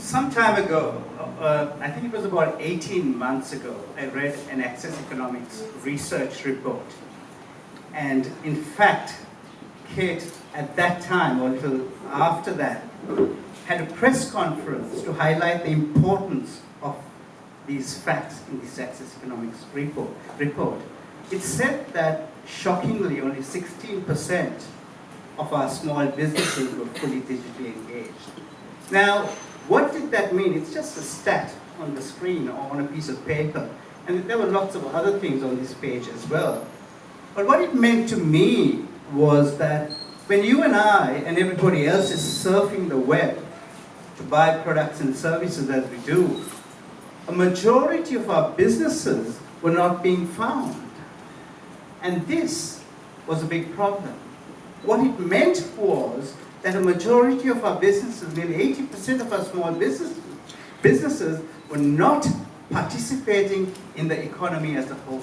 some time ago, I think it was about 18 months ago, I read an Access Economics research report. And in fact, Kate, at that time, or a little after that, had a press conference to highlight the importance of these facts in this Access Economics report. It said that, shockingly, only 16% of our small businesses were fully digitally engaged. Now, what did that mean? It's just a stat on the screen or on a piece of paper. And there were lots of other things on this page as well. But what it meant to me was that when you and I and everybody else is surfing the web to buy products and services as we do, a majority of our businesses were not being found. And this was a big problem. What it meant was that a majority of our businesses, nearly 80% of our small businesses were not participating in the economy as a whole.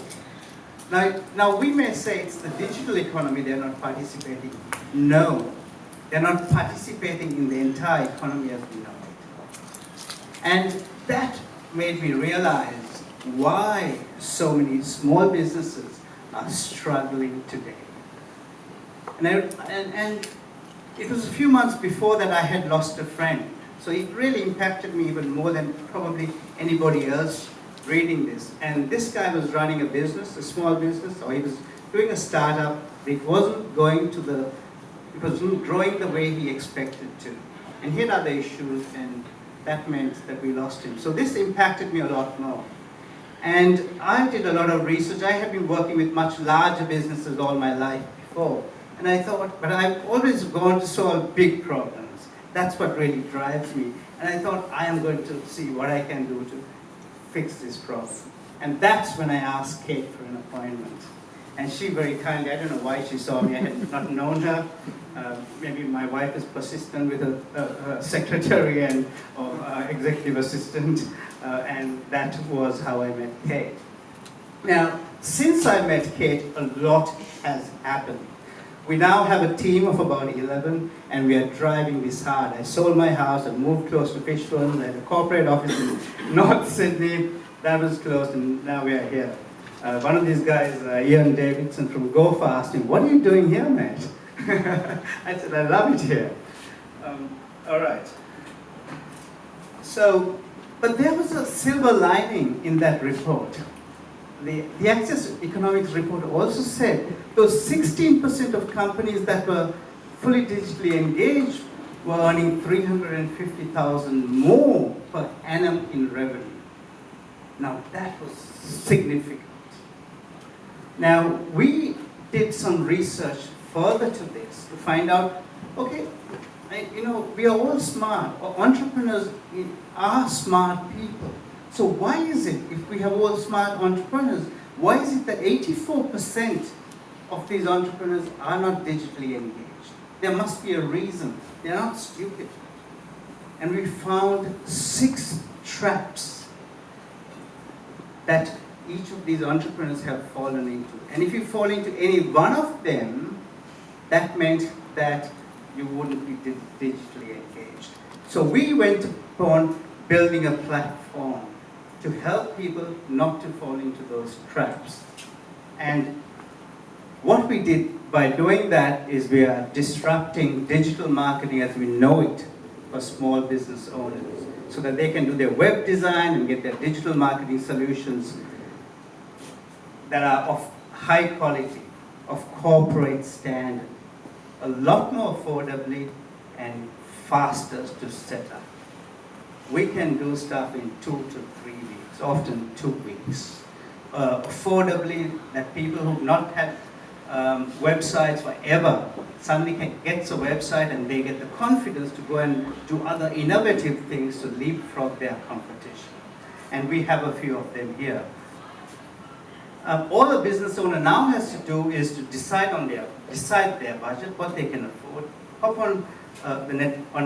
Now we may say it's the digital economy they're not participating. No, they're not participating in the entire economy as we know it. And that made me realize why so many small businesses are struggling today. And it was a few months before that I had lost a friend. So it really impacted me even more than probably anybody else reading this. And this guy was running a business, a small business, or he was doing a startup. It wasn't growing the way he expected to. And he had other issues, and that meant that we lost him. So this impacted me a lot more. And I did a lot of research. I have been working with much larger businesses all my life before. And I thought, but I've always gone to solve big problems. That's what really drives me. And I thought, I am going to see what I can do to fix this problem. And that's when I asked Kate for an appointment. And she very kindly, I don't know why she saw me, I had not known her. Maybe my wife is persistent with her secretary or executive assistant, and that was how I met Kate. Now, since I met Kate, a lot has happened. We now have a team of about 11, and we are driving this hard. I sold my house and moved close to Fishbourne. I had a corporate office in North Sydney. That was closed, and now we are here. One of these guys, Ian Davidson from GoFar, asked me, "What are you doing here, mate?" I said, "I love it here." All right. So, but there was a silver lining in that report. The Access Economics report also said those 16% of companies that were fully digitally engaged were earning $350,000 more per annum in revenue. Now that was significant. Now we did some research further to this to find out, okay, we are all smart. Entrepreneurs are smart people. So why is it, if we have all smart entrepreneurs, why is it that 84% of these entrepreneurs are not digitally engaged? There must be a reason. They're not stupid. And we found 6 traps that each of these entrepreneurs have fallen into. And if you fall into any one of them, that meant that you wouldn't be digitally engaged. So we went upon building a platform to help people not to fall into those traps. And what we did by doing that is we are disrupting digital marketing as we know it for small business owners, so that they can do their web design and get their digital marketing solutions that are of high quality, of corporate standard, a lot more affordably and faster to set up. We can do stuff in 2 to 3 weeks, often 2 weeks. Affordably, that people who've not had websites forever suddenly gets a website and they get the confidence to go and do other innovative things to leapfrog their competition. And we have a few of them here. All a business owner now has to do is to decide their budget, what they can afford. Hop on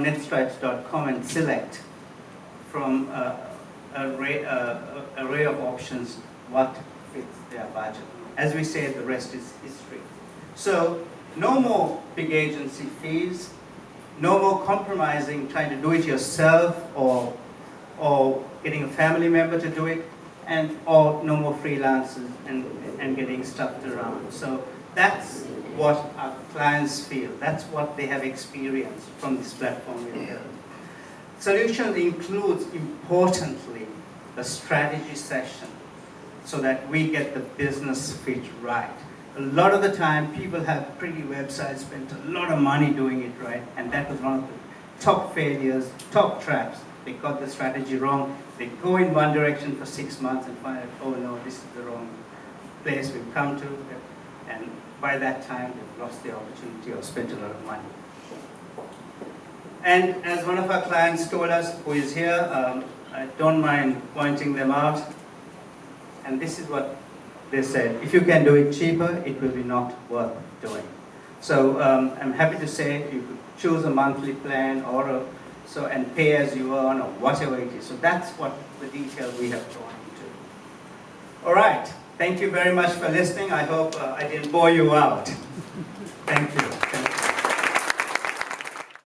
netstripes.com and select from an array of options what fits their budget. As we say, the rest is history. So no more big agency fees. No more compromising, trying to do it yourself or getting a family member to do it, or no more freelancers and getting stuffed around. So that's what our clients feel. That's what they have experienced from this platform we've built. Solutions includes, importantly, a strategy session so that we get the business fit right. A lot of the time, people have pretty websites, spent a lot of money doing it right, and that was one of the top failures, top traps. They got the strategy wrong. They go in one direction for 6 months and find out, oh no, this is the wrong place we've come to. And by that time, they've lost the opportunity or spent a lot of money. And as one of our clients told us, who is here, I don't mind pointing them out. And this is what they said: if you can do it cheaper, it will be not worth doing. So I'm happy to say you could choose a monthly plan or and pay as you earn or whatever it is. So that's what the detail we have gone into. All right. Thank you very much for listening. I hope I didn't bore you out. Thank you.